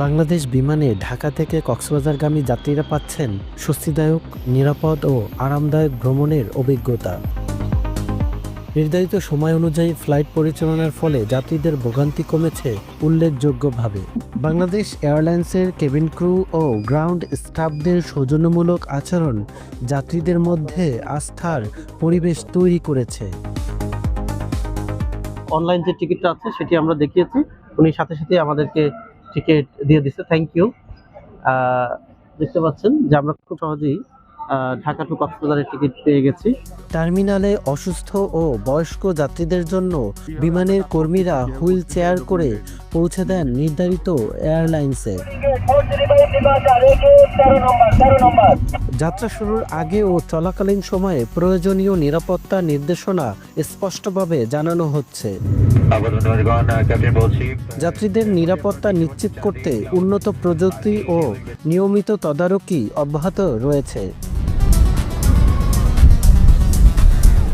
বাংলাদেশ বিমানে ঢাকা থেকে কক্সবাজারগামী যাত্রীরা পাচ্ছেন স্বস্তিদায়ক, নিরাপদ ও আরামদায়ক ভ্রমণের অভিজ্ঞতা। নির্ধারিত সময় অনুযায়ী ফ্লাইট পরিচালনার ফলে যাত্রীদের ভোগান্তি কমেছে উল্লেখযোগ্যভাবে। বাংলাদেশ এয়ারলাইন্সের কেবিন ক্রু ও গ্রাউন্ড স্টাফদের সৌজন্যমূলক আচরণ যাত্রীদের মধ্যে আস্থার পরিবেশ তৈরি করেছে। অনলাইন যে টিকিটটা আছে সেটি আমরা দেখিয়েছি, উনি সাথে সাথে আমাদেরকে টিকিট দিয়ে দিচ্ছে। Thank you. দেখতে পাচ্ছেন যে আমরা খুব সহজেই ঢাকা টু কক্সবাজারের টিকিট পেয়ে গেছি। টার্মিনালে অসুস্থ ও বয়স্ক যাত্রীদের জন্য বিমানের কর্মীরা হুইল চেয়ার করে পৌঁছে দেন নির্ধারিত এয়ারলাইন্সে। যাত্রা শুরুর আগে ও চলাকালীন সময়ে প্রয়োজনীয় নিরাপত্তা নির্দেশনা স্পষ্টভাবে জানানো হচ্ছে। যাত্রীদের নিরাপত্তা নিশ্চিত করতে উন্নত প্রযুক্তি ও নিয়মিত তদারকি অব্যাহত রয়েছে।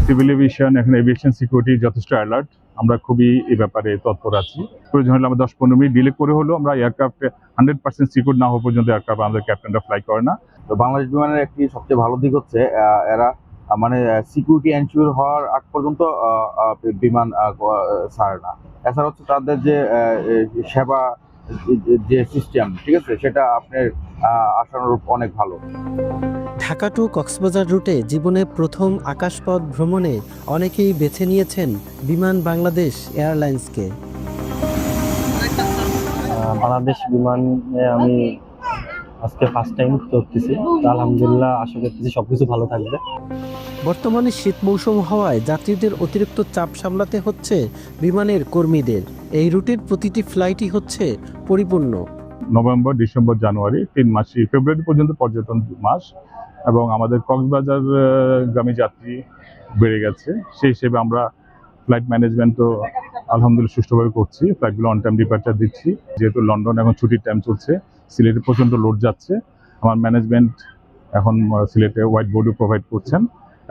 সিভিল এভিয়েশন, এখন এভিয়েশন সিকিউরিটি যথেষ্ট অ্যালার্ট। আমরা খুবই এই ব্যাপারে তৎপর আছি। প্রয়োজন হলে আমরা 10-15 মিনিট ডিলে করে হলেও আমরা এয়ারক্রাফটে 100% সিকিউর না হওয়া পর্যন্ত এয়ারক্রাফট আমাদের ক্যাপ্টেনরা ফ্লাই করে না। তো বাংলাদেশ বিমানের একটি সবচেয়ে ভালো দিক হচ্ছে এরা মানে সিকিউরিটি এনশিওর হওয়ার আগ পর্যন্ত বিমান ছাড়ে না। এছাড়া হচ্ছে তাদের যে সেবা যে সিস্টেম, ঠিক আছে, সেটা আপনার আশানুরূপ অনেক ভালো। ঢাকা টু কক্সবাজার রুটে জীবনে প্রথম আকাশপথ ভ্রমণে অনেকেই বেছে নিয়েছেন বিমান বাংলাদেশ এয়ারলাইন্সকে। বাংলাদেশ বিমানে আমি আজকে ফার্স্ট টাইম চড়তেছি। আলহামদুলিল্লাহ, আশা করতেছি সবকিছু ভালো থাকবে। বর্তমানে শীত মৌসুম হওয়ায় যাত্রীদের অতিরিক্ত চাপ সামলাতে হচ্ছে বিমানের কর্মীদের। এই রুটের প্রতিটি ফ্লাইটই হচ্ছে পরিপূর্ণ। নভেম্বর, ডিসেম্বর, জানুয়ারি 3 মাসই, ফেব্রুয়ারি পর্যন্ত পর্যটন মাস, এবং আমাদের কক্সবাজার গামী যাত্রী বেড়ে গেছে। সেই হিসেবে আমরা ফ্লাইট ম্যানেজমেন্টও আলহামদুলিল্লাহ সুষ্ঠুভাবে করছি। ফ্লাইটগুলো অন টাইম ডিপার্চার দিচ্ছি। যেহেতু লন্ডন এখন ছুটির টাইম চলছে, সিলেটে প্রচণ্ড লোড যাচ্ছে, আমার ম্যানেজমেন্ট এখন সিলেটে হোয়াইট বোর্ডও প্রোভাইড করছেন,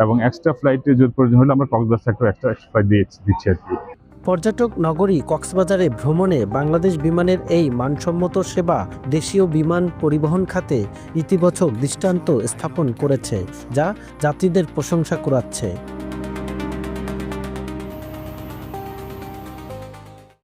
এবং এক্সট্রা ফ্লাইটে যদি প্রয়োজন হলে আমরা কক্সবাজার সেক্টর এক্সট্রা ফ্লাইট দিচ্ছি আর কি। পর্যটক নগরী কক্সবাজারে ভ্রমণে বাংলাদেশ বিমানের এই মানসম্মত সেবা দেশীয় বিমান পরিবহন খাতে ইতিবাচক দৃষ্টান্ত স্থাপন করেছে, যা যাত্রীদের প্রশংসা কুড়াচ্ছে।